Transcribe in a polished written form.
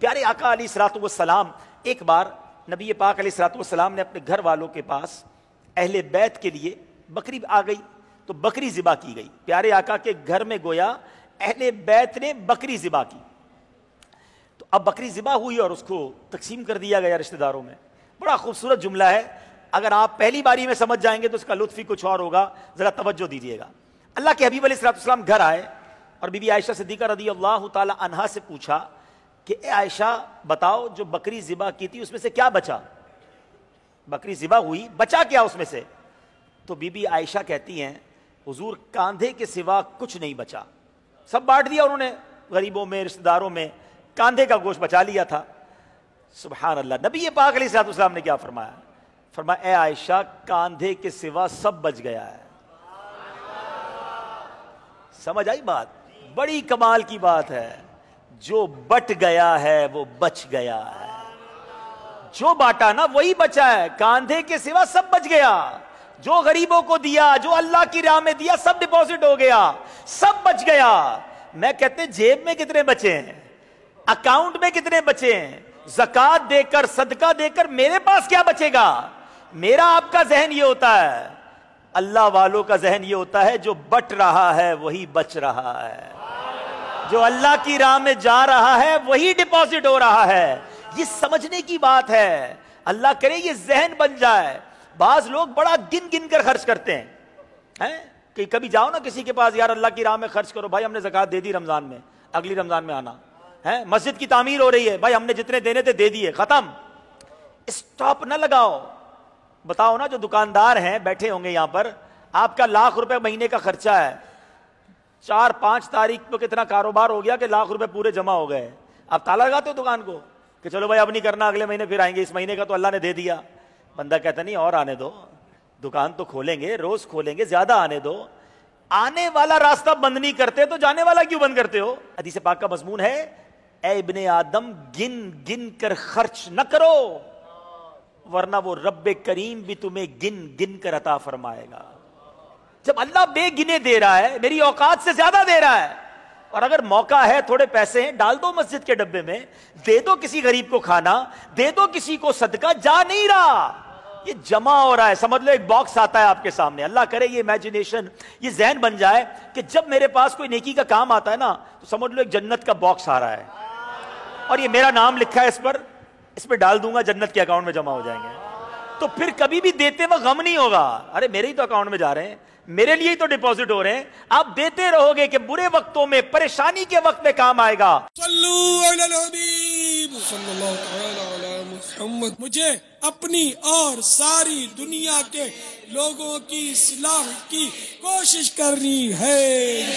پیارے آقا علیہ الصلوۃ والسلام ایک بار نبی پاک علیہ الصلوۃ والسلام نے اپنے گھر والوں کے پاس اہل بیت کے لیے بکری آ گئی تو بکری ذبح کی گئی. پیارے آقا کے گھر میں گویا اہل بیت نے بکری ذبح کی. تو اب بکری ذبح ہوئی اور اس کو تقسیم کر دیا گیا رشتہ داروں میں. بڑا خوبصورت جملہ ہے, اگر آپ پہلی باری میں سمجھ جائیں گے تو اس کا لطف ہی کچھ اور ہوگا. ذرا توجہ دیجیے گا. اللہ کے حبیب علیہ الصلوۃ والسلام گھر آئے اور بی بی عائشہ صدیقہ رضی اللہ تعالی عنہا سے پوچھا کہ اے عائشہ بتاؤ جو بکری ذبح کی تھی اس میں سے کیا بچا؟ بکری ذبح ہوئی, بچا کیا اس میں سے؟ تو بی بی عائشہ کہتی ہیں حضور کاندھے کے سوا کچھ نہیں بچا, سب بانٹ دیا انہوں نے غریبوں میں, رشتہ داروں میں, کاندھے کا گوشت بچا لیا تھا. سبحان اللہ. نبی پاک علیہ الصلوۃ والسلام نے کیا فرمایا؟ فرمایا اے عائشہ کاندھے کے سوا سب بچ گیا ہے. سمجھ آئی بات؟ بڑی کمال کی بات ہے. جو بٹ گیا ہے وہ بچ گیا ہے, جو باٹا نا وہی بچا ہے. کاندھے کے سوا سب بچ گیا. جو غریبوں کو دیا, جو اللہ کی راہ میں دیا, سب ڈپوزٹ ہو گیا, سب بچ گیا. میں کہتے ہیں جیب میں کتنے بچے ہیں, اکاؤنٹ میں کتنے بچے ہیں, زکات دے کر صدقہ دے کر میرے پاس کیا بچے گا؟ میرا آپ کا ذہن یہ ہوتا ہے, اللہ والوں کا ذہن یہ ہوتا ہے جو بٹ رہا ہے وہی بچ رہا ہے, جو اللہ کی راہ میں جا رہا ہے وہی ڈپوزٹ ہو رہا ہے. یہ سمجھنے کی بات ہے. اللہ کرے یہ ذہن بن جائے. بعض لوگ بڑا گن گن کر خرچ کرتے ہیں, کہ کبھی جاؤ نا کسی کے پاس, یار اللہ کی راہ میں خرچ کرو بھائی, ہم نے زکات دے دی رمضان میں, اگلی رمضان میں آنا ہے. مسجد کی تعمیر ہو رہی ہے بھائی, ہم نے جتنے دینے تھے دے دیے, ختم. اسٹاپ نہ لگاؤ. بتاؤ نا جو دکاندار ہیں بیٹھے ہوں گے یہاں پر, آپ کا ₹1,00,000 مہینے کا خرچہ ہے, 4-5 تاریخ کو کتنا کاروبار ہو گیا کہ ₹1,00,000 پورے جمع ہو گئے. آپ تالا لگاتے ہو دکان کو کہ چلو بھائی اب نہیں کرنا, اگلے مہینے پھر آئیں گے, اس مہینے کا تو اللہ نے دے دیا. بندہ کہتا نہیں اور آنے دو, دکان تو کھولیں گے, روز کھولیں گے, زیادہ آنے دو. آنے والا راستہ بند نہیں کرتے تو جانے والا کیوں بند کرتے ہو؟ حدیث پاک کا مضمون ہے اے ابن آدم گن گن کر خرچ نہ کرو ورنہ وہ رب کریم بھی تمہیں گن گن کر عطا فرمائے گا. جب اللہ بے گنے دے رہا ہے, میری اوقات سے زیادہ دے رہا ہے, اور اگر موقع ہے تھوڑے پیسے ہیں ڈال دو مسجد کے ڈبے میں, دے دو کسی غریب کو کھانا, دے دو کسی کو صدقہ, جا نہیں رہا, یہ جمع ہو رہا ہے. سمجھ لو ایک باکس آتا ہے آپ کے سامنے. اللہ کرے یہ امیجنیشن, یہ ذہن بن جائے کہ جب میرے پاس کوئی نیکی کا کام آتا ہے نا تو سمجھ لو ایک جنت کا باکس آ رہا ہے, اور یہ میرا نام لکھا ہے اس پر, اس پہ ڈال دوں گا, جنت کے اکاؤنٹ میں جمع ہو جائیں گے. تو پھر کبھی بھی دیتے وقت غم نہیں ہوگا, ارے میرے ہی تو اکاؤنٹ میں جا رہے ہیں, میرے لیے ہی تو ڈپوزٹ ہو رہے ہیں. آپ دیتے رہو گے کہ برے وقتوں میں, پریشانی کے وقت میں کام آئے گا. صلو علی الحبیب صلی اللہ تعالی علی محمد. مجھے اپنی اور ساری دنیا کے لوگوں کی اصلاح کی کوشش کرنی ہے.